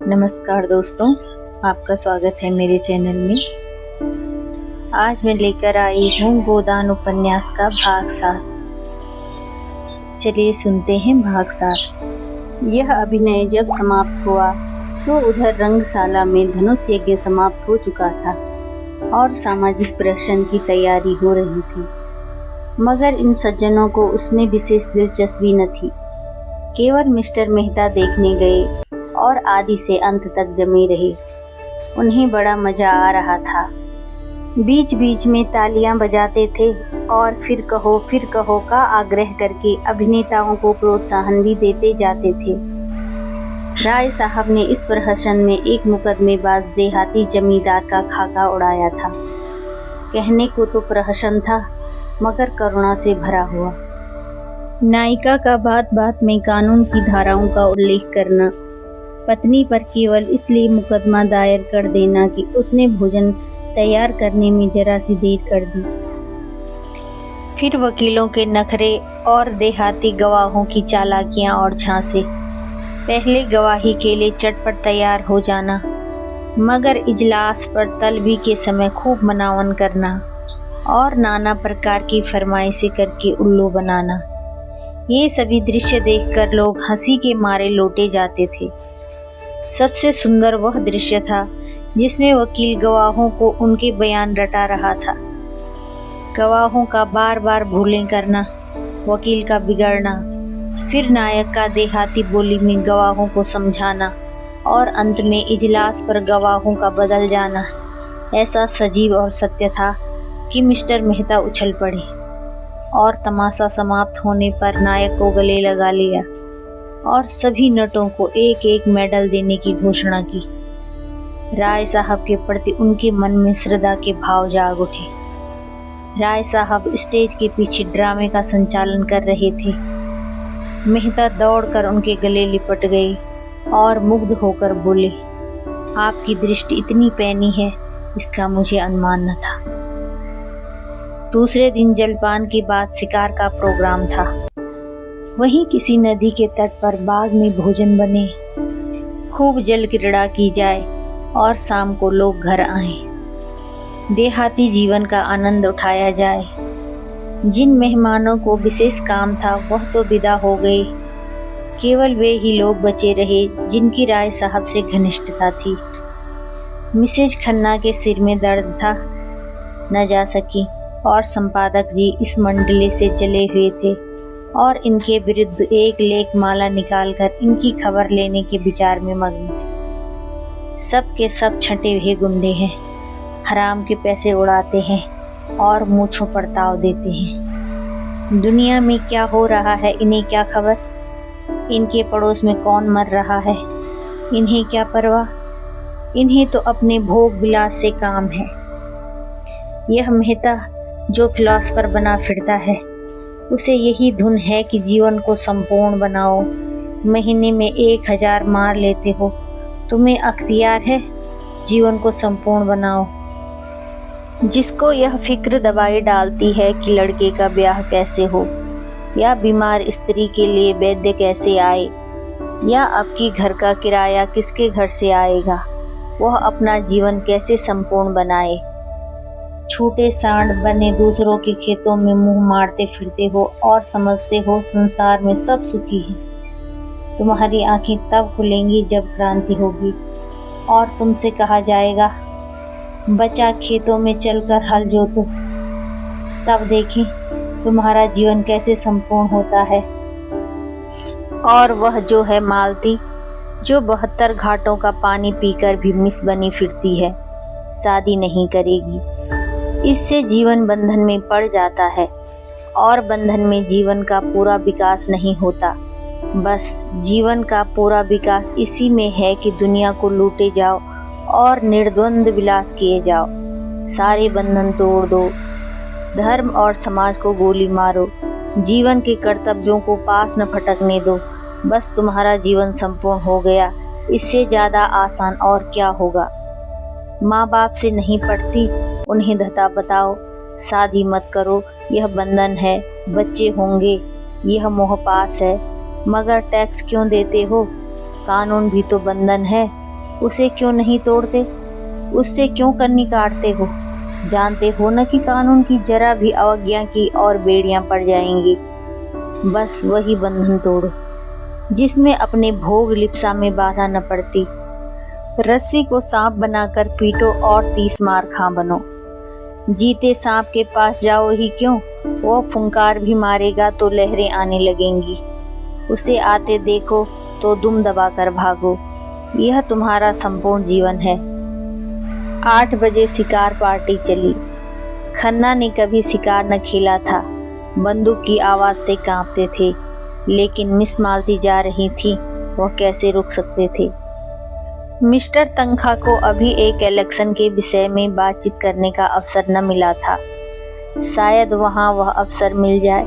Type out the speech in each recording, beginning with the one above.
नमस्कार दोस्तों, आपका स्वागत है मेरे चैनल में। आज मैं लेकर आई हूँ गोदान उपन्यास का भाग 7। चलिए सुनते हैं भाग 7। यह अभिनय जब समाप्त हुआ तो उधर रंगशाला में धनुष यज्ञ समाप्त हो चुका था और सामाजिक प्रदर्शन की तैयारी हो रही थी, मगर इन सज्जनों को उसमें विशेष दिलचस्पी न थी। केवल मिस्टर मेहता देखने गए और आदि से अंत तक जमे रहे। उन्हें बड़ा मजा आ रहा था। बीच बीच में तालियां बजाते थे और फिर कहो का आग्रह करके अभिनेताओं को प्रोत्साहन भी देते जाते थे। राय साहब ने इस प्रहसन में एक मुकदमेबाज देहाती जमींदार का खाका उड़ाया था। कहने को तो प्रहसन था, मगर करुणा से भरा हुआ। नायिका का बात बात में कानून की धाराओं का उल्लेख करना, पत्नी पर केवल इसलिए मुकदमा दायर कर देना कि उसने भोजन तैयार करने में जरा सी देर कर दी। फिर वकीलों के नखरे और देहाती गवाहों की चालाकियां और झांसे। पहले गवाही के लिए चटपट तैयार हो जाना, मगर इजलास पर तलबी के समय खूब मनावन करना और नाना प्रकार की फरमाइशें करके उल्लू बनाना। ये सभी दृश्य देखकर लोग हंसी के मारे लौटे जाते थे। सबसे सुंदर वह दृश्य था जिसमें वकील गवाहों को उनके बयान रटा रहा था। गवाहों का बार बार भूलें करना, वकील का बिगड़ना, फिर नायक का देहाती बोली में गवाहों को समझाना और अंत में इजलास पर गवाहों का बदल जाना ऐसा सजीव और सत्य था कि मिस्टर मेहता उछल पड़े और तमाशा समाप्त होने पर नायक को गले लगा लिया और सभी नटों को एक एक मेडल देने की घोषणा की। राय साहब के प्रति उनके मन में श्रद्धा के भाव जाग उठे। राय साहब स्टेज के पीछे ड्रामे का संचालन कर रहे थे। मेहता दौड़कर उनके गले लिपट गए और मुग्ध होकर बोले, आपकी दृष्टि इतनी पैनी है, इसका मुझे अनुमान न था। दूसरे दिन जलपान के बाद शिकार का प्रोग्राम था। वहीं किसी नदी के तट पर बाग में भोजन बने, खूब जल क्रीड़ा की जाए और शाम को लोग घर आएं। देहाती जीवन का आनंद उठाया जाए। जिन मेहमानों को विशेष काम था वह तो विदा हो गए। केवल वे ही लोग बचे रहे जिनकी राय साहब से घनिष्ठता थी। मिसेज खन्ना के सिर में दर्द था, न जा सकी और संपादक जी इस मंडली से जले हुए थे और इनके विरुद्ध एक लेख माला निकालकर इनकी खबर लेने के विचार में मग्न थे। सब के सब छंटे हुए गुंडे हैं, हराम के पैसे उड़ाते हैं और मूंछों पर ताव देते हैं। दुनिया में क्या हो रहा है इन्हें क्या खबर। इनके पड़ोस में कौन मर रहा है इन्हें क्या परवाह। इन्हें तो अपने भोग विलास से काम है। यह मेहता जो फिलॉसफर बना फिरता है, उसे यही धुन है कि जीवन को संपूर्ण बनाओ। महीने में 1000 मार लेते हो, तुम्हें अख्तियार है जीवन को संपूर्ण बनाओ। जिसको यह फिक्र दबाई डालती है कि लड़के का ब्याह कैसे हो, या बीमार स्त्री के लिए वैद्य कैसे आए, या आपकी घर का किराया किसके घर से आएगा, वह अपना जीवन कैसे संपूर्ण बनाए। छूटे सांड बने दूसरों के खेतों में मुंह मारते फिरते हो और समझते हो संसार में सब सुखी है। तुम्हारी आंखें तब खुलेंगी जब क्रांति होगी और तुमसे कहा जाएगा, बच्चा खेतों में चलकर हल जोतो। तब देखें तुम्हारा जीवन कैसे संपूर्ण होता है। और वह जो है मालती, जो 72 घाटों का पानी पीकर भी मिस बनी फिरती है, शादी नहीं करेगी। इससे जीवन बंधन में पड़ जाता है और बंधन में जीवन का पूरा विकास नहीं होता। बस जीवन का पूरा विकास इसी में है कि दुनिया को लूटे जाओ और निर्द्वंद विलास किए जाओ। सारे बंधन तोड़ दो, धर्म और समाज को गोली मारो, जीवन के कर्तव्यों को पास न फटकने दो। बस तुम्हारा जीवन संपूर्ण हो गया। इससे ज़्यादा आसान और क्या होगा। माँ बाप से नहीं पढ़ती, उन्हें धता बताओ, शादी मत करो, यह बंधन है, बच्चे होंगे, यह मोह पास है, मगर टैक्स क्यों देते हो, कानून भी तो बंधन है, उसे क्यों नहीं तोड़ते? उससे क्यों कन्नी काटते हो? जानते हो न कि कानून की जरा भी अवज्ञा की और बेड़ियां पड़ जाएंगी। बस वही बंधन तोड़ो जिसमें अपने भोग लिप्सा में बाधा न पड़ती। रस्सी को सांप बनाकर पीटो और 30 मार खा बनो। जीते सांप के पास जाओ ही क्यों, वो फुंकार भी मारेगा तो लहरें आने लगेंगी। उसे आते देखो तो दुम दबाकर भागो। यह तुम्हारा संपूर्ण जीवन है। 8 बजे शिकार पार्टी चली। खन्ना ने कभी शिकार न खेला था। बंदूक की आवाज से कांपते थे, लेकिन मिस मालती जा रही थी, वह कैसे रुक सकते थे। मिस्टर तनखा को अभी एक इलेक्शन के विषय में बातचीत करने का अवसर न मिला था। शायद वहां वह अवसर मिल जाए।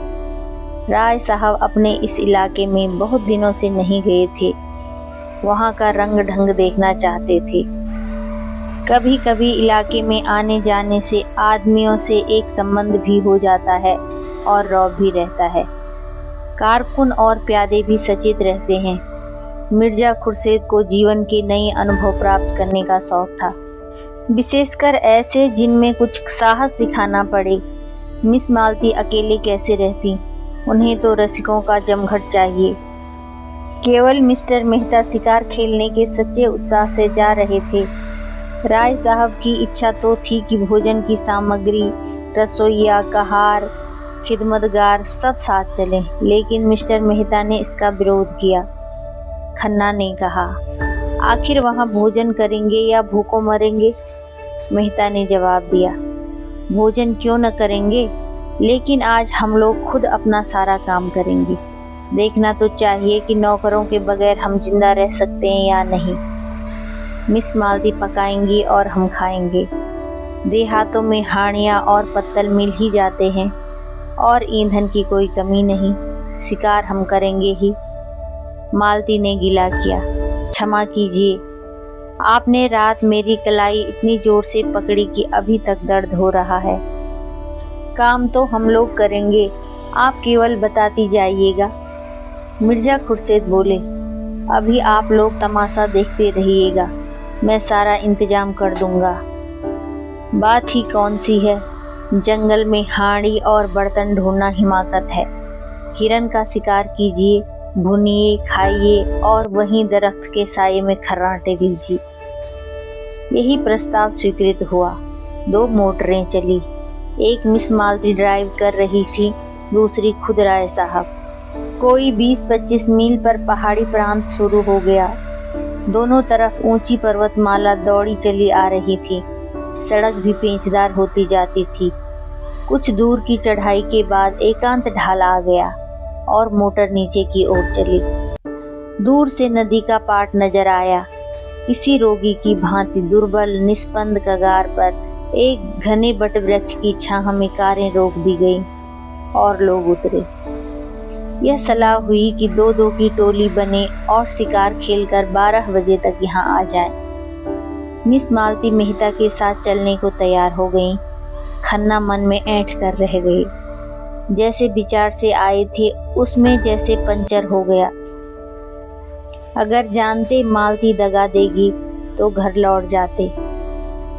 राय साहब अपने इस इलाके में बहुत दिनों से नहीं गए थे। वहां का रंग ढंग देखना चाहते थे। कभी कभी इलाके में आने जाने से आदमियों से एक संबंध भी हो जाता है और रौब भी रहता है। कारकुन और प्यादे भी सचेत रहते हैं। मिर्जा खुर्शीद को जीवन के नए अनुभव प्राप्त करने का शौक था, विशेषकर ऐसे जिनमें कुछ साहस दिखाना पड़े। मिस मालती अकेले कैसे रहती? उन्हें तो रसिकों का जमघट चाहिए। केवल मिस्टर मेहता शिकार खेलने के सच्चे उत्साह से जा रहे थे। राय साहब की इच्छा तो थी कि भोजन की सामग्री, रसोइया, कहार, खिदमतगार सब साथ चलें, लेकिन मिस्टर मेहता ने इसका विरोध किया। खन्ना ने कहा, आखिर वहां भोजन करेंगे या भूखों मरेंगे? मेहता ने जवाब दिया, भोजन क्यों न करेंगे, लेकिन आज हम लोग खुद अपना सारा काम करेंगे। देखना तो चाहिए कि नौकरों के बगैर हम जिंदा रह सकते हैं या नहीं। मिस मालती पकाएंगी और हम खाएंगे। देहातों में हाड़ियाँ और पत्तल मिल ही जाते हैं और ईंधन की कोई कमी नहीं। शिकार हम करेंगे ही। मालती ने गिला किया, क्षमा कीजिए, आपने रात मेरी कलाई इतनी जोर से पकड़ी कि अभी तक दर्द हो रहा है। काम तो हम लोग करेंगे, आप केवल बताती जाइएगा। मिर्जा खुर्शीद बोले, अभी आप लोग तमाशा देखते रहिएगा, मैं सारा इंतजाम कर दूंगा। बात ही कौन सी है, जंगल में हांडी और बर्तन ढूंढना हिमाकत है। हिरन का शिकार कीजिए, भुनिए, खाइए और वहीं दरख्त के साये में खर्राटे दीजिए। यही प्रस्ताव स्वीकृत हुआ। 2 मोटरें चली। एक मिस मालती ड्राइव कर रही थी, दूसरी खुद राय साहब। कोई 20-25 मील पर पहाड़ी प्रांत शुरू हो गया। दोनों तरफ ऊंची पर्वतमाला दौड़ी चली आ रही थी। सड़क भी पेचदार होती जाती थी। कुछ दूर की चढ़ाई के बाद एकांत ढाल आ गया और मोटर नीचे की ओर चली। दूर से नदी का पाट नजर आया। किसी रोगी की भांति दुर्बल निस्पंद कगार पर एक घने बट वृक्ष की छाह में कारें रोक दी गई और लोग उतरे। यह सलाह हुई कि 2-2 की टोली बने और शिकार खेलकर 12 बजे तक यहाँ आ जाएं। मिस मालती मेहता के साथ चलने को तैयार हो गईं। खन्ना मन में ऐंठ कर रह गई। जैसे विचार से आए थे उसमें जैसे पंचर हो गया। अगर जानते मालती दगा देगी तो घर लौट जाते,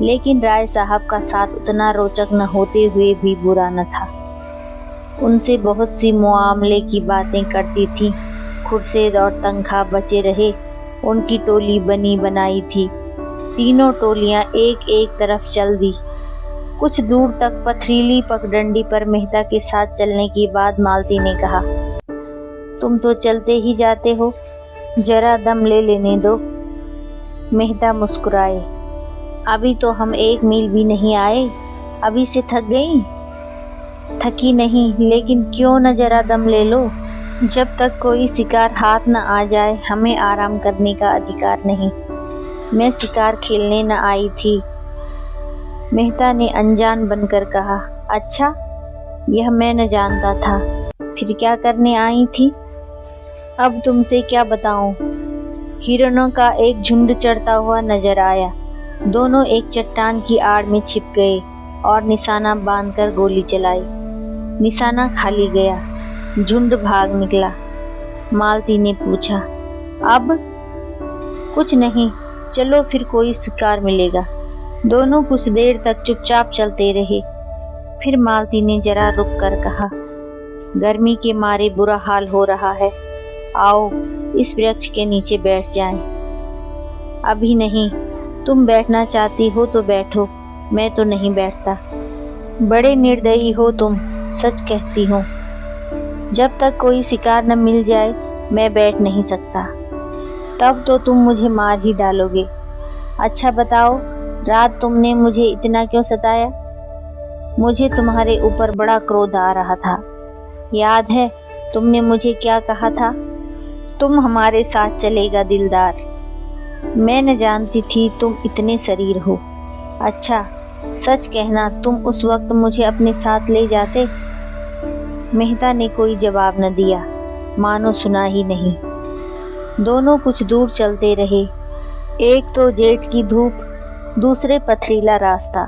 लेकिन राय साहब का साथ उतना रोचक न होते हुए भी बुरा न था। उनसे बहुत सी मुआमले की बातें करती थी। खुर्शीद और तनखा बचे रहे। उनकी टोली बनी बनाई थी। तीनों टोलियां एक एक तरफ चल दी। कुछ दूर तक पथरीली पगडंडी पर मेहता के साथ चलने के बाद मालती ने कहा, तुम तो चलते ही जाते हो, जरा दम ले लेने दो। मेहता मुस्कुराए, अभी तो हम 1 मील भी नहीं आए, अभी से थक गई? थकी नहीं, लेकिन क्यों न जरा दम ले लो। जब तक कोई शिकार हाथ न आ जाए हमें आराम करने का अधिकार नहीं। मैं शिकार खेलने न आई थी। मेहता ने अनजान बनकर कहा, अच्छा, यह मैं न जानता था। फिर क्या करने आई थी? अब तुमसे क्या बताऊं। हिरणों का एक झुंड चढ़ता हुआ नजर आया। दोनों एक चट्टान की आड़ में छिप गए और निशाना बांधकर गोली चलाई। निशाना खाली गया। झुंड भाग निकला। मालती ने पूछा, अब? कुछ नहीं, चलो फिर कोई शिकार मिलेगा। दोनों कुछ देर तक चुपचाप चलते रहे। फिर मालती ने जरा रुक कर कहा, गर्मी के मारे बुरा हाल हो रहा है, आओ इस वृक्ष के नीचे बैठ जाएं। अभी नहीं, तुम बैठना चाहती हो तो बैठो, मैं तो नहीं बैठता। बड़े निर्दयी हो तुम, सच कहती हूँ। जब तक कोई शिकार न मिल जाए मैं बैठ नहीं सकता। तब तो तुम मुझे मार ही डालोगे। अच्छा बताओ, रात तुमने मुझे इतना क्यों सताया? मुझे तुम्हारे ऊपर बड़ा क्रोध आ रहा था। याद है तुमने मुझे क्या कहा था? तुम हमारे साथ चलेगा दिलदार। मैं न जानती थी तुम इतने शरीर हो। अच्छा सच कहना, तुम उस वक्त मुझे अपने साथ ले जाते? मेहता ने कोई जवाब न दिया, मानो सुना ही नहीं। दोनों कुछ दूर चलते रहे। एक तो जेठ की धूप, दूसरे पथरीला रास्ता।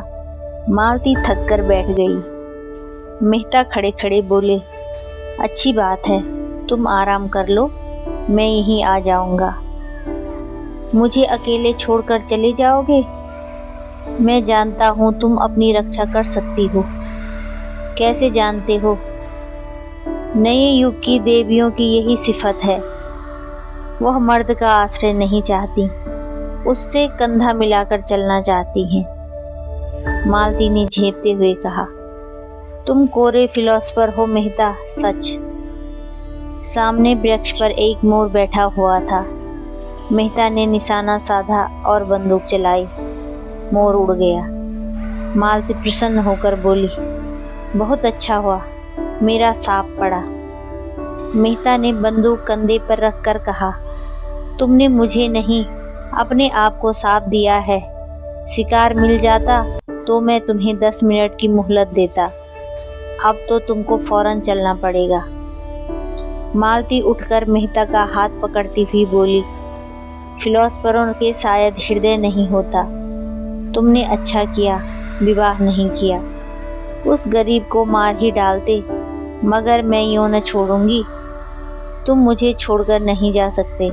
मालती थक कर बैठ गई। मेहता खड़े खड़े बोले, अच्छी बात है, तुम आराम कर लो, मैं यहीं आ जाऊंगा। मुझे अकेले छोड़कर चले जाओगे? मैं जानता हूँ तुम अपनी रक्षा कर सकती हो। कैसे जानते हो? नए युग की देवियों की यही सिफत है। वह मर्द का आश्रय नहीं चाहती, उससे कंधा मिलाकर चलना चाहती हैं। मालती ने झेपते हुए कहा, तुम कोरे फिलोसफर हो मेहता, सच। सामने वृक्ष पर एक मोर बैठा हुआ था। मेहता ने निशाना साधा और बंदूक चलाई। मोर उड़ गया। मालती प्रसन्न होकर बोली, बहुत अच्छा हुआ, मेरा सांप पड़ा। मेहता ने बंदूक कंधे पर रखकर कहा, तुमने मुझे नहीं, अपने आप को सांप दिया है। शिकार मिल जाता तो मैं तुम्हें 10 मिनट की मोहलत देता। अब तो तुमको फौरन चलना पड़ेगा। मालती उठकर मेहता का हाथ पकड़ती हुई बोली, फिलोसफरों के शायद हृदय नहीं होता। तुमने अच्छा किया विवाह नहीं किया। उस गरीब को मार ही डालते, मगर मैं यूं न छोड़ूंगी। तुम मुझे छोड़कर नहीं जा सकते।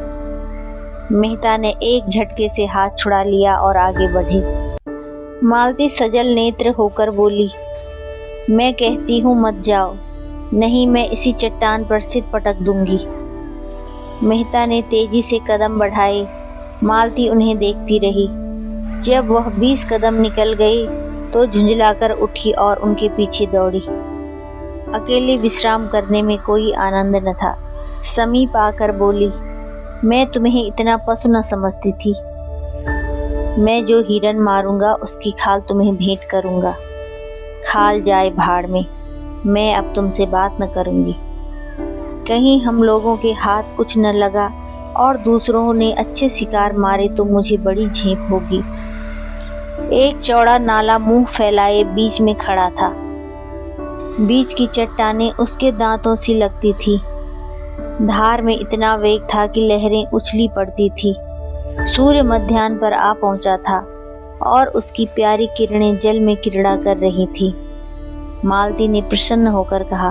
मेहता ने एक झटके से हाथ छुड़ा लिया और आगे बढ़े। मालती सजल नेत्र होकर बोली, मैं कहती हूँ मत जाओ, नहीं मैं इसी चट्टान पर सिर पटक दूंगी। मेहता ने तेजी से कदम बढ़ाए। मालती उन्हें देखती रही। जब वह 20 कदम निकल गई तो झुंझलाकर उठी और उनके पीछे दौड़ी। अकेले विश्राम करने में कोई आनंद न था। समीप आकर बोली, मैं तुम्हें इतना पशु न समझती थी। मैं जो हिरन मारूंगा उसकी खाल तुम्हें भेंट करूंगा। खाल जाए भाड़ में, मैं अब तुमसे बात न करूंगी। कहीं हम लोगों के हाथ कुछ न लगा और दूसरों ने अच्छे शिकार मारे तो मुझे बड़ी झेप होगी। एक चौड़ा नाला मुंह फैलाए बीच में खड़ा था। बीच की चट्टानें उसके दांतों सी लगती थी। धार में इतना वेग था कि लहरें उछली पड़ती थी। सूर्य मध्याह्न पर आ पहुंचा था और उसकी प्यारी किरणें जल में क्रीड़ा कर रही थी। मालती ने प्रसन्न होकर कहा,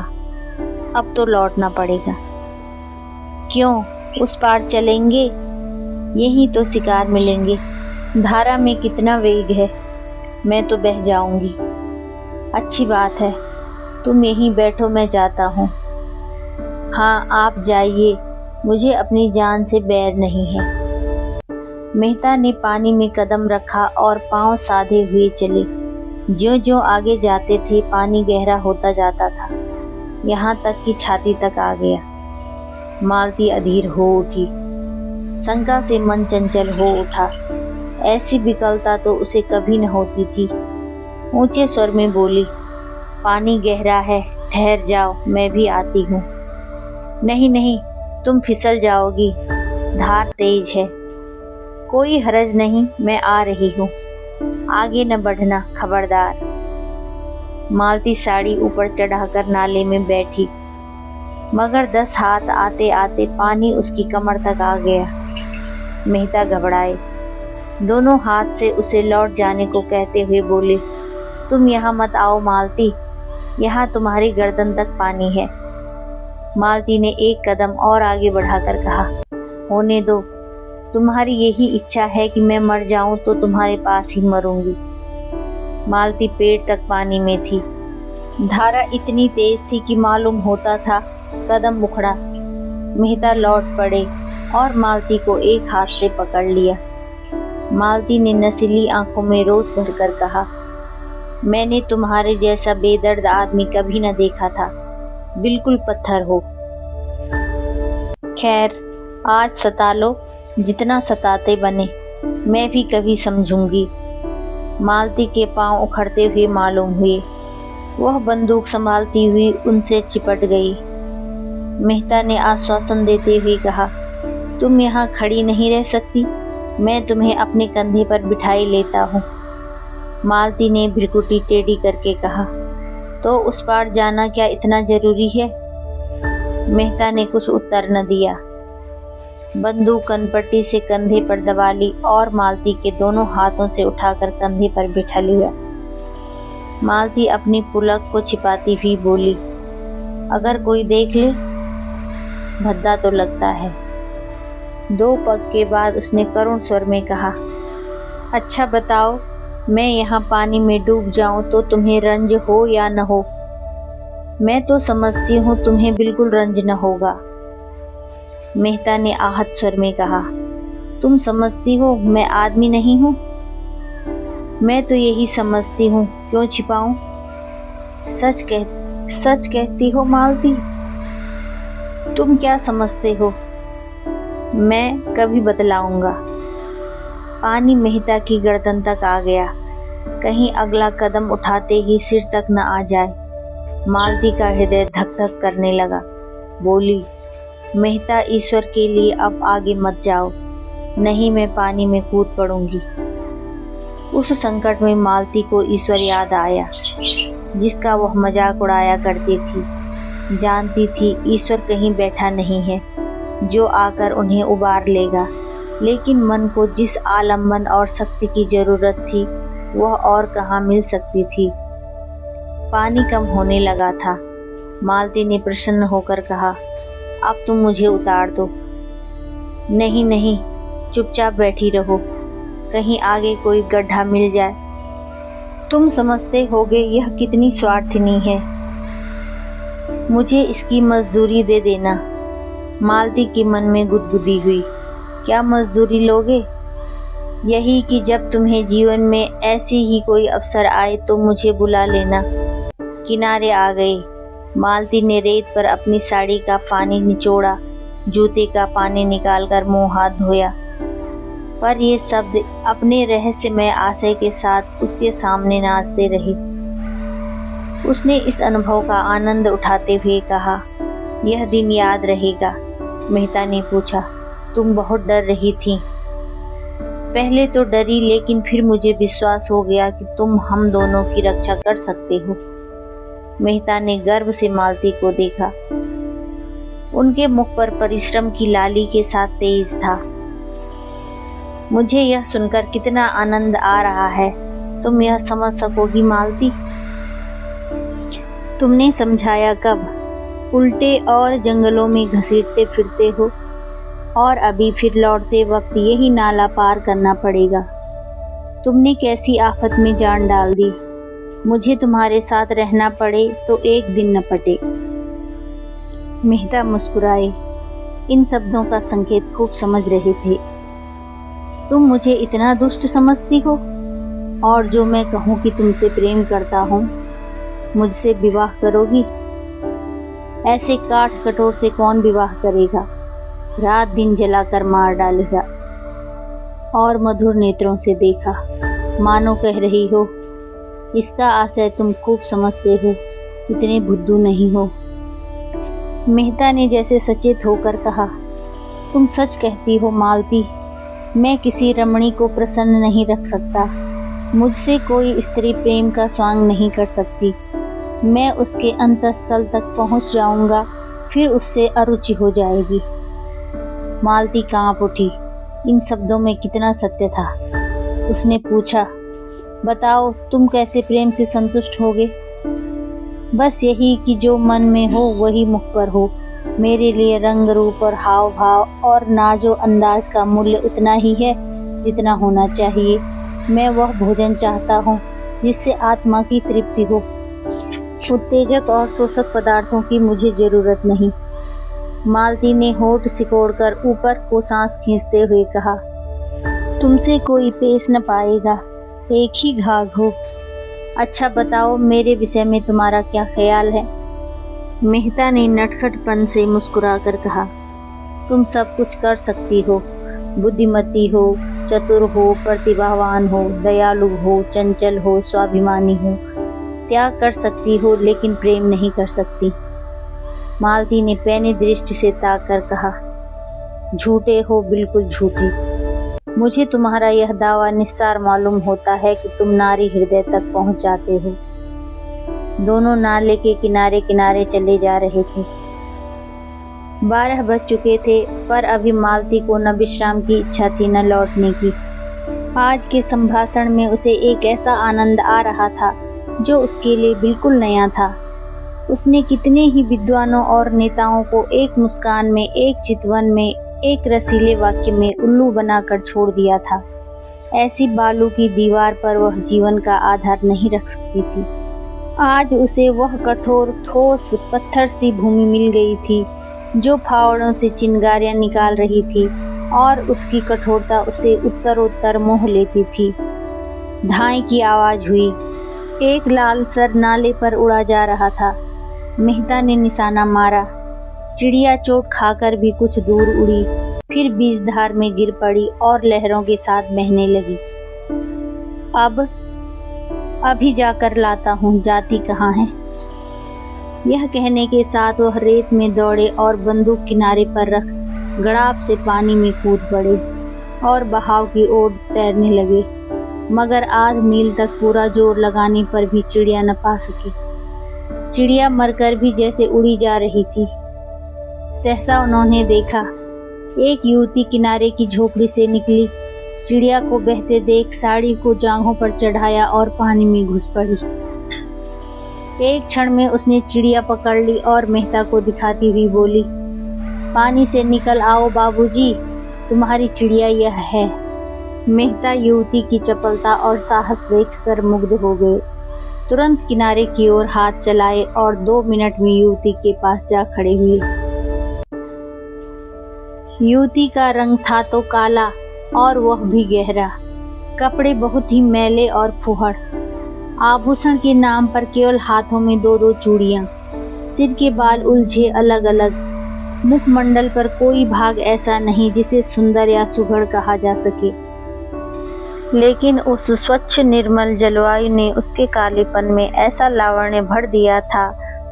अब तो लौटना पड़ेगा। क्यों, उस पार चलेंगे? यहीं तो शिकार मिलेंगे। धारा में कितना वेग है, मैं तो बह जाऊंगी। अच्छी बात है, तुम यहीं बैठो, मैं जाता हूँ। हाँ आप जाइए, मुझे अपनी जान से बैर नहीं है। मेहता ने पानी में कदम रखा और पांव साधे हुए चले। ज्यों-ज्यों आगे जाते थे पानी गहरा होता जाता था, यहाँ तक कि छाती तक आ गया। मालती अधीर हो उठी। शंका से मन चंचल हो उठा। ऐसी विकलता तो उसे कभी न होती थी। ऊंचे स्वर में बोली, पानी गहरा है, ठहर जाओ, मैं भी आती हूँ। नहीं नहीं, तुम फिसल जाओगी, धार तेज है। कोई हरज नहीं, मैं आ रही हूँ, आगे न बढ़ना, खबरदार। मालती साड़ी ऊपर चढ़ाकर नाले में बैठी, मगर 10 हाथ आते आते पानी उसकी कमर तक आ गया। मेहता घबराए। दोनों हाथ से उसे लौट जाने को कहते हुए बोले, तुम यहाँ मत आओ मालती, यहाँ तुम्हारी गर्दन तक पानी है। मालती ने एक कदम और आगे बढ़ाकर कहा, होने दो, तुम्हारी यही इच्छा है कि मैं मर जाऊं तो तुम्हारे पास ही मरूंगी। मालती पेट तक पानी में थी। धारा इतनी तेज थी कि मालूम होता था कदम उखड़ा। मेहता लौट पड़े और मालती को एक हाथ से पकड़ लिया। मालती ने नसीली आंखों में रोष भरकर कहा, मैंने तुम्हारे जैसा बेदर्द आदमी कभी न देखा था, बिल्कुल पत्थर हो। खैर, आज सता लो, जितना सताते बने, मैं भी कभी समझूंगी। मालती के पांव उखड़ते हुए मालूम हुए। वह बंदूक संभालती हुई उनसे चिपट गई। मेहता ने आश्वासन देते हुए कहा, तुम यहाँ खड़ी नहीं रह सकती, मैं तुम्हें अपने कंधे पर बिठाई लेता हूँ। मालती ने भ्रिकुटी टेढ़ी करके कहा, तो उस पार जाना क्या इतना जरूरी है? मेहता ने कुछ उत्तर न दिया। बंदूक कनपट्टी से कंधे पर दबा ली और मालती के दोनों हाथों से उठाकर कंधे पर बिठा लिया। मालती अपनी पुलक को छिपाती हुई बोली, अगर कोई देख ले, भद्दा तो लगता है। 2 पग के बाद उसने करुण स्वर में कहा, अच्छा बताओ, मैं यहाँ पानी में डूब जाऊं तो तुम्हें रंज हो या न हो? मैं तो समझती हूँ तुम्हें बिल्कुल रंज न होगा। मेहता ने आहत स्वर में कहा, तुम समझती हो मैं आदमी नहीं हूँ? मैं तो यही समझती हूँ, क्यों छिपाऊं? सच कहती हो मालती? तुम क्या समझते हो? मैं कभी बतलाऊंगा। पानी मेहता की गर्दन तक आ गया। कहीं अगला कदम उठाते ही सिर तक न आ जाए। मालती का हृदय धक धक करने लगा। बोली, मेहता, ईश्वर के लिए अब आगे मत जाओ, नहीं मैं पानी में कूद पड़ूंगी। उस संकट में मालती को ईश्वर याद आया, जिसका वह मजाक उड़ाया करती थी। जानती थी ईश्वर कहीं बैठा नहीं है जो आकर उन्हें उबार लेगा, लेकिन मन को जिस आलम्बन और शक्ति की जरूरत थी वह और कहाँ मिल सकती थी। पानी कम होने लगा था। मालती ने प्रसन्न होकर कहा, अब तुम मुझे उतार दो। नहीं नहीं, चुपचाप बैठी रहो, कहीं आगे कोई गड्ढा मिल जाए। तुम समझते होगे यह कितनी स्वार्थिनी है। मुझे इसकी मजदूरी दे देना। मालती के मन में गुदगुदी हुई। क्या मजदूरी लोगे? यही कि जब तुम्हें जीवन में ऐसी ही कोई अवसर आए तो मुझे बुला लेना। किनारे आ गए। मालती ने रेत पर अपनी साड़ी का पानी निचोड़ा, जूते का पानी निकालकर मुंह हाथ धोया, पर ये शब्द अपने रहस्यमय आशय के साथ उसके सामने नाचते रहे। उसने इस अनुभव का आनंद उठाते हुए कहा, यह दिन याद रहेगा। मेहता ने पूछा, तुम बहुत डर रही थी? पहले तो डरी, लेकिन फिर मुझे विश्वास हो गया कि तुम हम दोनों की रक्षा कर सकते हो। मेहता ने गर्व से मालती को देखा। उनके मुख पर परिश्रम की लाली के साथ तेज था। मुझे यह सुनकर कितना आनंद आ रहा है, तुम यह समझ सकोगी मालती? तुमने समझाया कब? उल्टे और जंगलों में घसीटते फिरते हो, और अभी फिर लौटते वक्त यही नाला पार करना पड़ेगा। तुमने कैसी आफत में जान डाल दी। मुझे तुम्हारे साथ रहना पड़े तो एक दिन न पटे। मेहता मुस्कुराए। इन शब्दों का संकेत खूब समझ रहे थे। तुम मुझे इतना दुष्ट समझती हो, और जो मैं कहूँ कि तुमसे प्रेम करता हूँ, मुझसे विवाह करोगी? ऐसे काठ कठोर से कौन विवाह करेगा? रात दिन जलाकर मार डालेगा। और मधुर नेत्रों से देखा, मानो कह रही हो, इसका आशय तुम खूब समझते हो, इतने बुद्धू नहीं हो। मेहता ने जैसे सचेत होकर कहा, तुम सच कहती हो मालती, मैं किसी रमणी को प्रसन्न नहीं रख सकता। मुझसे कोई स्त्री प्रेम का स्वांग नहीं कर सकती। मैं उसके अंतःस्थल तक पहुंच जाऊंगा, फिर उससे अरुचि हो जाएगी। मालती कांप उठी। इन शब्दों में कितना सत्य था। उसने पूछा, बताओ तुम कैसे प्रेम से संतुष्ट होगे? बस यही कि जो मन में हो वही मुख पर हो। मेरे लिए रंग रूप और हाव भाव और नाजो अंदाज का मूल्य उतना ही है जितना होना चाहिए। मैं वह भोजन चाहता हूँ जिससे आत्मा की तृप्ति हो। उत्तेजक और शोषक पदार्थों की मुझे जरूरत नहीं। मालती ने होठ सिकोड़कर ऊपर को सांस खींचते हुए कहा, तुमसे कोई पेश न पाएगा, एक ही घाघ हो। अच्छा बताओ, मेरे विषय में तुम्हारा क्या ख्याल है? मेहता ने नटखटपन से मुस्कुराकर कहा, तुम सब कुछ कर सकती हो, बुद्धिमती हो, चतुर हो, प्रतिभावान हो, दयालु हो, चंचल हो, स्वाभिमानी हो, त्याग कर सकती हो, लेकिन प्रेम नहीं कर सकती। मालती ने पैनी दृष्टि से ताक कर कहा, झूठे हो, बिल्कुल झूठे। मुझे तुम्हारा यह दावा निस्सार मालूम होता है कि तुम नारी हृदय तक पहुंच जाते हो। दोनों नाले के किनारे किनारे चले जा रहे थे। 12 बज चुके थे, पर अभी मालती को न विश्राम की इच्छा थी न लौटने की। आज के संभाषण में उसे एक ऐसा आनंद आ रहा था जो उसके लिए बिल्कुल नया था। उसने कितने ही विद्वानों और नेताओं को एक मुस्कान में, एक चितवन में, एक रसीले वाक्य में उल्लू बनाकर छोड़ दिया था। ऐसी बालू की दीवार पर वह जीवन का आधार नहीं रख सकती थी। आज उसे वह कठोर ठोस पत्थर सी भूमि मिल गई थी जो फावड़ों से चिंगारियां निकाल रही थी और उसकी कठोरता उसे उत्तरोत्तर मोह लेती थी। धाई की आवाज हुई। एक लाल सर नाले पर उड़ा जा रहा था। मेहता ने निशाना मारा। चिड़िया चोट खाकर भी कुछ दूर उड़ी, फिर बीजधार में गिर पड़ी और लहरों के साथ बहने लगी। अभी जाकर लाता हूँ, जाती कहाँ है? यह कहने के साथ वह रेत में दौड़े और बंदूक किनारे पर रख गड़ाप से पानी में कूद पड़े और बहाव की ओर तैरने लगे। मगर आध मील तक पूरा जोर लगाने पर भी चिड़िया न पा सकी। चिड़िया मरकर भी जैसे उड़ी जा रही थी। सहसा उन्होंने देखा, एक युवती किनारे की झोपड़ी से निकली। चिड़िया को बहते देख साड़ी को जांघों पर चढ़ाया और पानी में घुस पड़ी। एक क्षण में उसने चिड़िया पकड़ ली और मेहता को दिखाती हुई बोली, पानी से निकल आओ बाबूजी, तुम्हारी चिड़िया यह है। मेहता युवती की चपलता और साहस देखकर मुग्ध हो गए। तुरंत किनारे की ओर हाथ चलाए और 2 मिनट में युवती के पास जा खड़े हुए। युवती का रंग था तो काला और वह भी गहरा। कपड़े बहुत ही मैले और फुहड़। आभूषण के नाम पर केवल हाथों में 2-2 चूड़ियां। सिर के बाल उलझे अलग अलग। मुखमंडल पर कोई भाग ऐसा नहीं जिसे सुंदर या सुघड़ कहा जा सके। लेकिन उस स्वच्छ निर्मल जलवायु ने उसके कालेपन में ऐसा लावण्य भर दिया था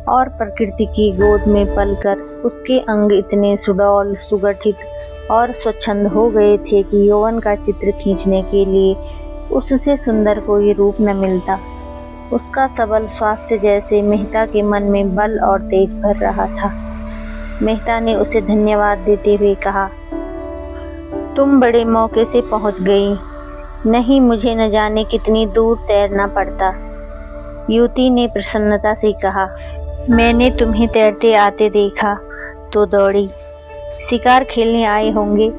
और प्रकृति की गोद में पलकर उसके अंग इतने सुडौल, सुगठित और स्वच्छंद हो गए थे कि यौवन का चित्र खींचने के लिए उससे सुंदर कोई रूप न मिलता। उसका सबल स्वास्थ्य जैसे मेहता के मन में बल और तेज भर रहा था। मेहता ने उसे धन्यवाद देते हुए कहा, तुम बड़े मौके से पहुंच गई, नहीं मुझे न जाने कितनी दूर तैरना पड़ता। युवती ने प्रसन्नता से कहा, मैंने तुम्हें तैरते आते देखा तो दौड़ी। शिकार खेलने आए होंगे?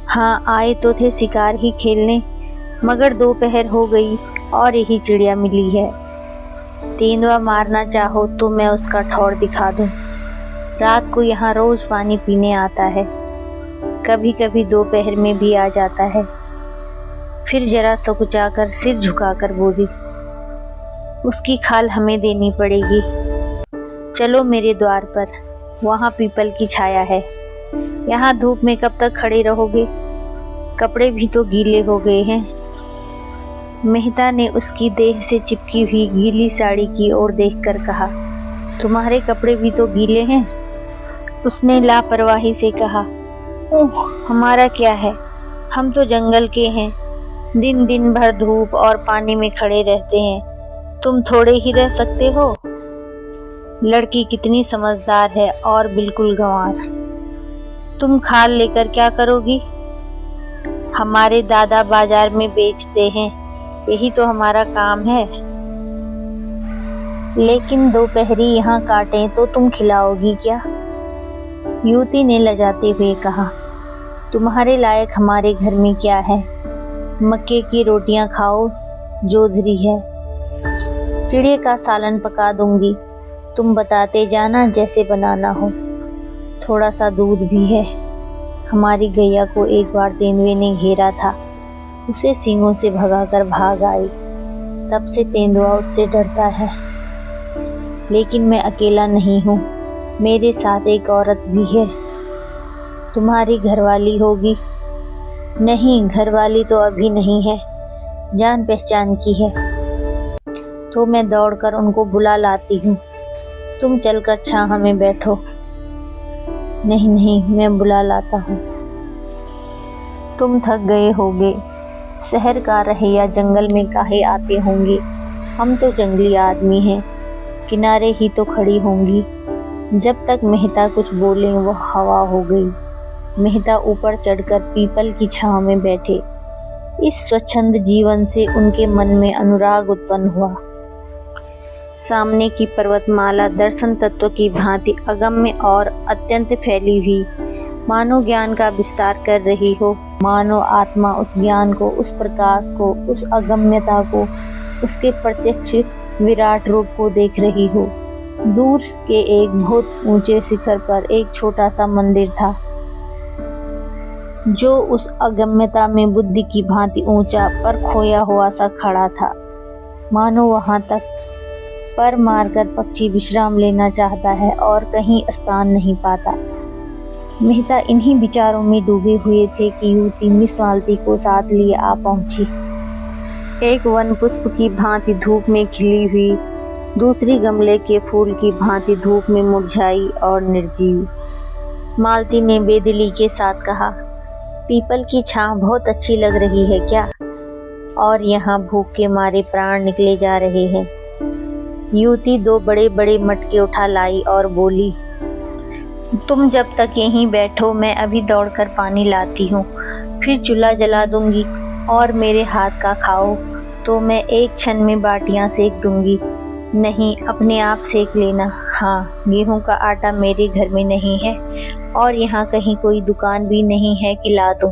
हाँ, आए तो थे शिकार ही खेलने, मगर दोपहर हो गई और यही चिड़िया मिली है। तेंदुआ मारना चाहो तो मैं उसका ठौर दिखा दूं। रात को यहाँ रोज पानी पीने आता है, कभी कभी दोपहर में भी आ जाता है। फिर जरा सकुचाकर सिर झुकाकर बोली, उसकी खाल हमें देनी पड़ेगी। चलो मेरे द्वार पर, वहाँ पीपल की छाया है। यहाँ धूप में कब तक खड़े रहोगे? कपड़े भी तो गीले हो गए हैं। मेहता ने उसकी देह से चिपकी हुई गीली साड़ी की ओर देखकर कहा, तुम्हारे कपड़े भी तो गीले हैं। उसने लापरवाही से कहा, ओह, हमारा क्या है, हम तो जंगल के हैं, दिन दिन भर धूप और पानी में खड़े रहते हैं, तुम थोड़े ही रह सकते हो। लड़की कितनी समझदार है और बिल्कुल गंवार। तुम खाल लेकर क्या करोगी? हमारे दादा बाजार में बेचते हैं, यही तो हमारा काम है। लेकिन दोपहरी यहाँ काटें तो तुम खिलाओगी क्या? युवती ने लजाते हुए कहा, तुम्हारे लायक हमारे घर में क्या है? मक्के की रोटियां खाओ, जोधरी है। चिड़े का सालन पका दूंगी, तुम बताते जाना जैसे बनाना हो। थोड़ा सा दूध भी है। हमारी गैया को एक बार तेंदुए ने घेरा था, उसे सींगों से भगाकर भाग आई। तब से तेंदुआ उससे डरता है। लेकिन मैं अकेला नहीं हूँ, मेरे साथ एक औरत भी है। तुम्हारी घरवाली होगी? नहीं, घरवाली तो अभी नहीं है, जान पहचान की है। तो मैं दौड़कर उनको बुला लाती हूँ, तुम चलकर छाह में बैठो। नहीं नहीं, मैं बुला लाता हूँ। तुम थक गए होगे, शहर का रहे या जंगल में काहे आते होंगे। हम तो जंगली आदमी हैं, किनारे ही तो खड़ी होंगी। जब तक मेहता कुछ बोले वो हवा हो गई। मेहता ऊपर चढ़कर पीपल की छांव में बैठे। इस स्वच्छंद जीवन से उनके मन में अनुराग उत्पन्न हुआ। सामने की पर्वतमाला दर्शन तत्व की भांति अगम्य और अत्यंत फैली हुई, मानो ज्ञान का विस्तार कर रही हो। मानो आत्मा उस ज्ञान को, उस प्रकाश को, उस अगम्यता को, उसके प्रत्यक्ष विराट रूप को देख रही हो। दूर के एक बहुत ऊंचे शिखर पर एक छोटा सा मंदिर था, जो उस अगम्यता में बुद्धि की भांति ऊंचा पर खोया हुआ सा खड़ा था। मानो वहां तक पर मारकर पक्षी विश्राम लेना चाहता है और कहीं स्थान नहीं पाता। मेहता इन्हीं विचारों में डूबे हुए थे कि युवती मिस मालती को साथ लिए आ पहुंची। एक वन पुष्प की भांति धूप में खिली हुई, दूसरी गमले के फूल की भांति धूप में मुरझाई और निर्जीव। मालती ने बेदिली के साथ कहा, पीपल की छांव बहुत अच्छी लग रही है क्या? और यहाँ भूख के मारे प्राण निकले जा रहे हैं। युवती दो बड़े बड़े मटके उठा लाई और बोली, तुम जब तक यहीं बैठो, मैं अभी दौड़कर पानी लाती हूँ, फिर चूल्हा जला दूंगी और मेरे हाथ का खाओ तो मैं एक क्षण में बाटियां सेक दूंगी। नहीं, अपने आप सेक लेना। हाँ, गेहूं का आटा मेरे घर में नहीं है और यहाँ कहीं कोई दुकान भी नहीं है कि ला दूं।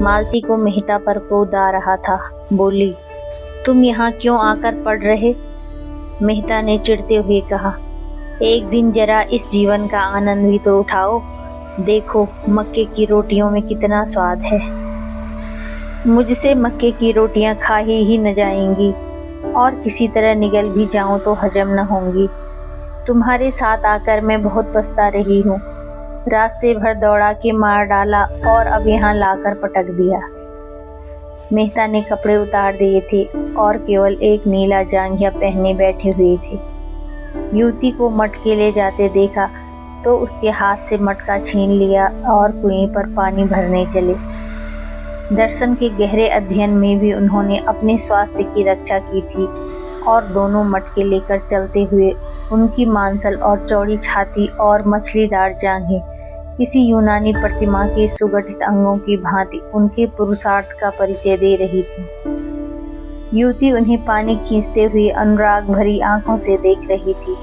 मालती को मेहता पर क्रोध आ रहा था। बोली, तुम यहाँ क्यों आकर पड़ रहे? मेहता ने चिढ़ते हुए कहा, एक दिन जरा इस जीवन का आनंद भी तो उठाओ। देखो, मक्के की रोटियों में कितना स्वाद है। मुझसे मक्के की रोटियां खाई ही न जाएंगी और किसी तरह निगल भी जाऊं तो हजम न होंगी। तुम्हारे साथ आकर मैं बहुत पछता रही हूँ। रास्ते भर दौड़ा के मार डाला और अब यहाँ लाकर पटक दिया। मेहता ने कपड़े उतार दिए थे और केवल एक नीला जांघिया पहने बैठे हुए थे। युवती को मटके ले जाते देखा तो उसके हाथ से मटका छीन लिया और कुएं पर पानी भरने चले। दर्शन के गहरे अध्ययन में भी उन्होंने अपने स्वास्थ्य की रक्षा की थी और दोनों मटके लेकर चलते हुए उनकी मांसल और चौड़ी छाती और मछलीदार जांघें किसी यूनानी प्रतिमा के सुगठित अंगों की भांति उनके पुरुषार्थ का परिचय दे रही थी। युवती उन्हें पानी खींचते हुए अनुराग भरी आंखों से देख रही थी।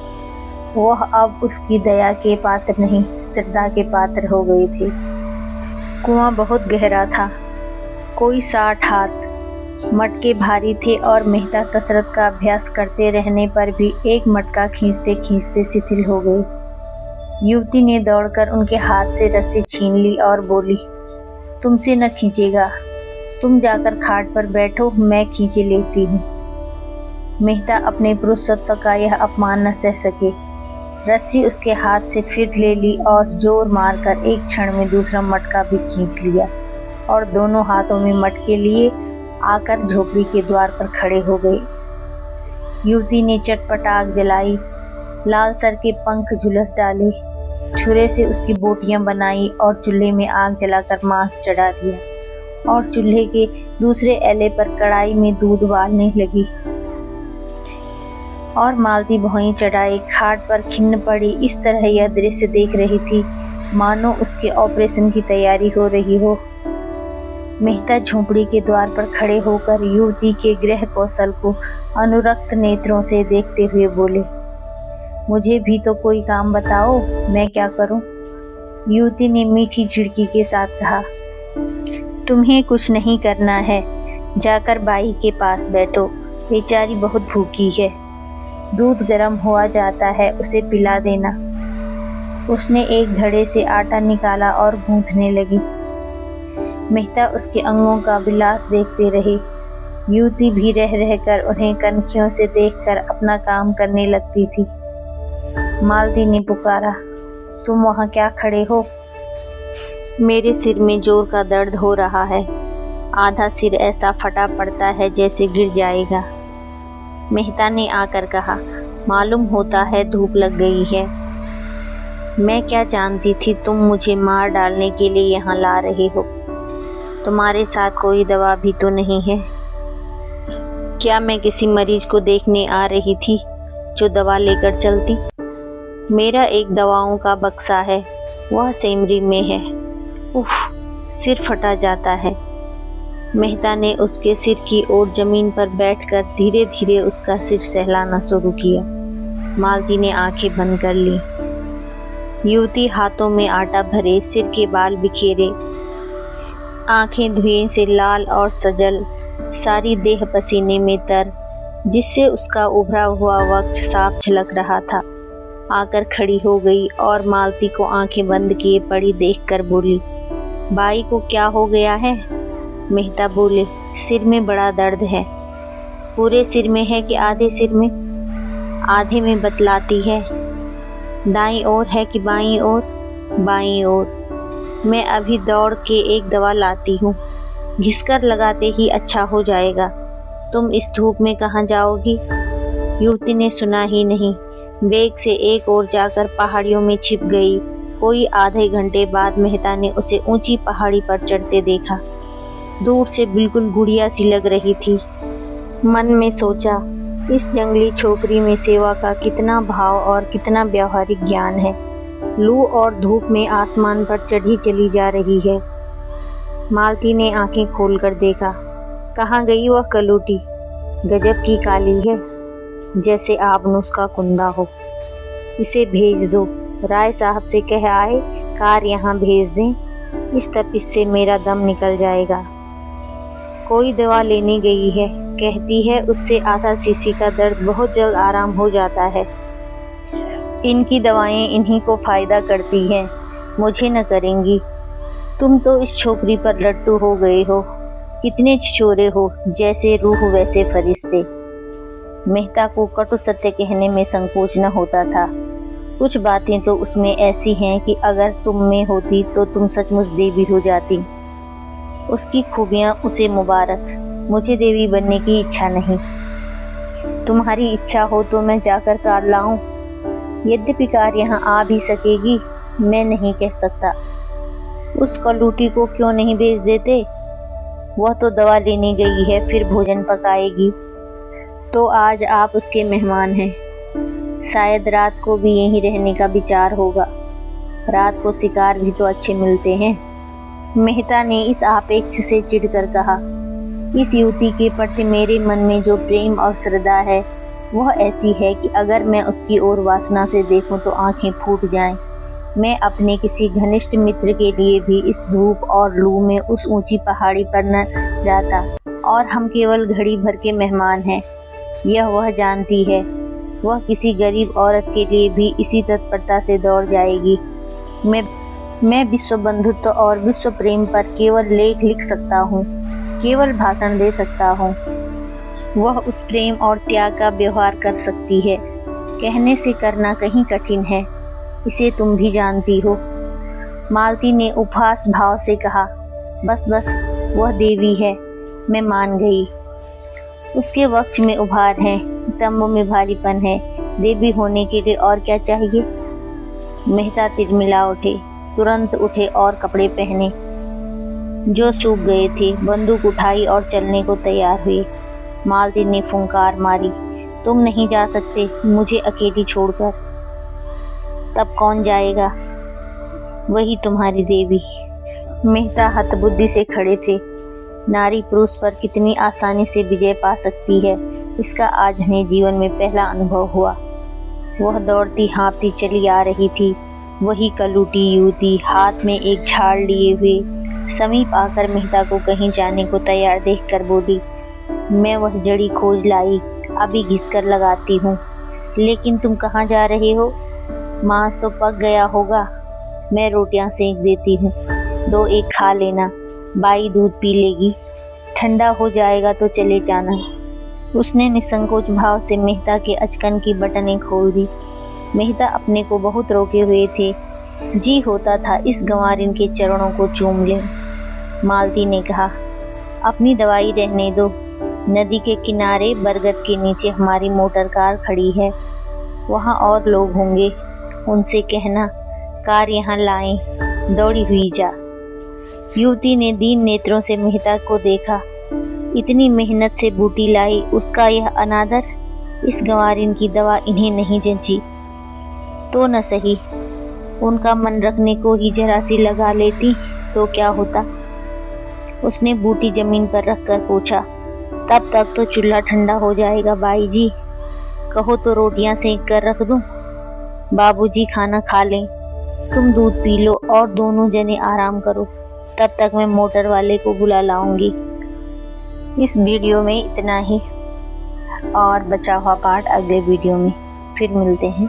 वह अब उसकी दया के पात्र नहीं, श्रद्धा के पात्र हो गए थे। कुआं बहुत गहरा था, कोई 60 हाथ। मटके भारी थे और मेहता कसरत का अभ्यास करते रहने पर भी एक मटका खींचते खींचते शिथिल हो गई। युवती ने दौड़कर उनके हाथ से रस्सी छीन ली और बोली, तुमसे न खींचेगा, तुम जाकर खाट पर बैठो, मैं खींचे लेती हूँ। मेहता अपने पुरुषत्व का यह अपमान न सह सके। रस्सी उसके हाथ से फिर ले ली और जोर मारकर एक क्षण में दूसरा मटका भी खींच लिया और दोनों हाथों में मटके लिए आकर झोपड़ी के द्वार पर खड़े हो गए। युवती ने चटपट आग जलाई, लाल सर के पंख झुलस डाले, छुरे से उसकी बोटियां बनाई और चूल्हे में आग जलाकर मांस चढ़ा दिया और चूल्हे के दूसरे एले पर कढ़ाई में दूध उबालने लगी। और मालती भौं चढ़ाए खाट पर खिन्न पड़ी इस तरह यह दृश्य देख रही थी मानो उसके ऑपरेशन की तैयारी हो रही हो। मेहता झोंपड़ी के द्वार पर खड़े होकर युवती के गृह कौशल को अनुरक्त नेत्रों से देखते हुए बोले, मुझे भी तो कोई काम बताओ, मैं क्या करूं? युवती ने मीठी झिड़की के साथ कहा, तुम्हें कुछ नहीं करना है, जाकर बाई के पास बैठो, बेचारी बहुत भूखी है। दूध गर्म हुआ जाता है, उसे पिला देना। उसने एक घड़े से आटा निकाला और गूंथने लगी। मेहता उसके अंगों का विलास देखते रहे। युवती भी रह रहकर उन्हें कनखियों से देखकर अपना काम करने लगती थी। मालती ने पुकारा, तुम वहाँ क्या खड़े हो? मेरे सिर में जोर का दर्द हो रहा है। आधा सिर ऐसा फटा पड़ता है जैसे गिर जाएगा। मेहता ने आकर कहा, मालूम होता है धूप लग गई है। मैं क्या जानती थी तुम मुझे मार डालने के लिए यहाँ ला रहे हो। तुम्हारे साथ कोई दवा भी तो नहीं है। क्या मैं किसी मरीज को देखने आ रही थी जो दवा लेकर चलती? मेरा एक दवाओं का बक्सा है, वह सेमरी में है। उफ, सिर फटा जाता है। मेहता ने उसके सिर की ओर जमीन पर बैठकर धीरे धीरे उसका सिर सहलाना शुरू किया। मालती ने आंखें बंद कर ली। युवती हाथों में आटा भरे, सिर के बाल बिखेरे, आंखें धुएं से लाल और सजल, सारी देह पसीने में तर, जिससे उसका उभरा हुआ वक्त साफ झलक रहा था, आकर खड़ी हो गई और मालती को आंखें बंद किए पड़ी देखकर बोली, बाई को क्या हो गया है? मेहता बोले, सिर में बड़ा दर्द है। पूरे सिर में है कि आधे सिर में? आधे में बतलाती है। दाईं ओर है कि बाईं ओर? बाईं ओर। मैं अभी दौड़ के एक दवा लाती हूँ, घिसकर लगाते ही अच्छा हो जाएगा। तुम इस धूप में कहाँ जाओगी? युवती ने सुना ही नहीं, वेग से एक ओर जाकर पहाड़ियों में छिप गई। कोई आधे घंटे बाद मेहता ने उसे ऊंची पहाड़ी पर चढ़ते देखा। दूर से बिल्कुल गुड़िया सी लग रही थी। मन में सोचा, इस जंगली छोकरी में सेवा का कितना भाव और कितना व्यावहारिक ज्ञान है। लू और धूप में आसमान पर चढ़ी चली जा रही है। मालती ने आंखें खोलकर देखा। कहाँ गई वह कलूटी? गजब की काली है, जैसे आबनूस का कुंदा हो। इसे भेज दो, राय साहब से कह आए कार यहाँ भेज दें। इस तपिश से मेरा दम निकल जाएगा। कोई दवा लेने गई है, कहती है उससे आधा सीसी का दर्द बहुत जल्द आराम हो जाता है। इनकी दवाएं इन्हीं को फायदा करती हैं, मुझे न करेंगी। तुम तो इस छोकरी पर लट्टू हो गए हो। कितने छिछोरे हो, जैसे रूह वैसे फरिश्ते। मेहता को कटु सत्य कहने में संकोच न होता था। कुछ बातें तो उसमें ऐसी हैं कि अगर तुम में होती तो तुम सचमुच देवी हो जाती। उसकी खूबियाँ उसे मुबारक। मुझे देवी बनने की इच्छा नहीं। तुम्हारी इच्छा हो तो मैं जाकर कार लाऊं। यद्यपि कार यहाँ आ भी सकेगी, मैं नहीं कह सकता। उस कलूटी को क्यों नहीं भेज देते? वह तो दवा लेने गई है, फिर भोजन पकाएगी। तो आज आप उसके मेहमान हैं। शायद रात को भी यहीं रहने का विचार होगा। रात को शिकार भी तो अच्छे मिलते हैं। मेहता ने इस आपेक्ष से चिढ़कर कहा, इस युवती के प्रति मेरे मन में जो प्रेम और श्रद्धा है वह ऐसी है कि अगर मैं उसकी ओर वासना से देखूं तो आंखें फूट जाएं। मैं अपने किसी घनिष्ठ मित्र के लिए भी इस धूप और लू में उस ऊंची पहाड़ी पर न जाता, और हम केवल घड़ी भर के मेहमान हैं। यह वह जानती है। वह किसी गरीब औरत के लिए भी इसी तत्परता से दौड़ जाएगी। मैं विश्व बंधुत्व और विश्व प्रेम पर केवल लेख लिख सकता हूँ, केवल भाषण दे सकता हूँ। वह उस प्रेम और त्याग का व्यवहार कर सकती है। कहने से करना कहीं कठिन है, इसे तुम भी जानती हो। मालती ने उपहास भाव से कहा, बस बस, वह देवी है, मैं मान गई। उसके वक्ष में उभार है, तंबू में भारीपन है। देवी होने के लिए और क्या चाहिए? मेहता तिरमिला उठे, तुरंत उठे और कपड़े पहने जो सूख गए थे। बंदूक उठाई और चलने को तैयार हुए। मालती ने फुंकार मारी, तुम नहीं जा सकते मुझे अकेली छोड़कर। तब कौन जाएगा? वही तुम्हारी देवी। मेहता हतबुद्धि से खड़े थे। नारी पुरुष पर कितनी आसानी से विजय पा सकती है, इसका आज उन्हें जीवन में पहला अनुभव हुआ। वह दौड़ती हाँफती चली आ रही थी। वही कलूटी युवती हाथ में एक झाड़ लिए हुए समीप आकर मेहता को कहीं जाने को तैयार देखकर बोली, मैं वह जड़ी खोज लाई, अभी घिसकर लगाती हूँ। लेकिन तुम कहाँ जा रहे हो? मांस तो पक गया होगा, मैं रोटियां सेक देती हूँ, 2 एक खा लेना, बाई दूध पी लेगी, ठंडा हो जाएगा तो चले जाना। उसने निसंकोच भाव से मेहता के अचकन की बटनें खोल दी। मेहता अपने को बहुत रोके हुए थे, जी होता था इस गंवारिन के चरणों को चूम लें। मालती ने कहा, अपनी दवाई रहने दो, नदी के किनारे बरगद के नीचे हमारी मोटर कार खड़ी है, वहाँ और लोग होंगे, उनसे कहना कार यहाँ लाएं, दौड़ी हुई जा। युवती ने दीन नेत्रों से मेहता को देखा। इतनी मेहनत से बूटी लाई, उसका यह अनादर, इस गंवारिन की दवा इन्हें नहीं जंची तो न सही, उनका मन रखने को ही जरा सी लगा लेती तो क्या होता। उसने बूटी जमीन पर रखकर पूछा, तब तक तो चूल्हा ठंडा हो जाएगा बाई जी, कहो तो रोटियां सेक कर रख दूं, बाबूजी खाना खा लें, तुम दूध पी लो और दोनों जने आराम करो, तब तक मैं मोटर वाले को बुला लाऊंगी। इस वीडियो में इतना ही, और बचा हुआ पार्ट अगले वीडियो में फिर मिलते हैं।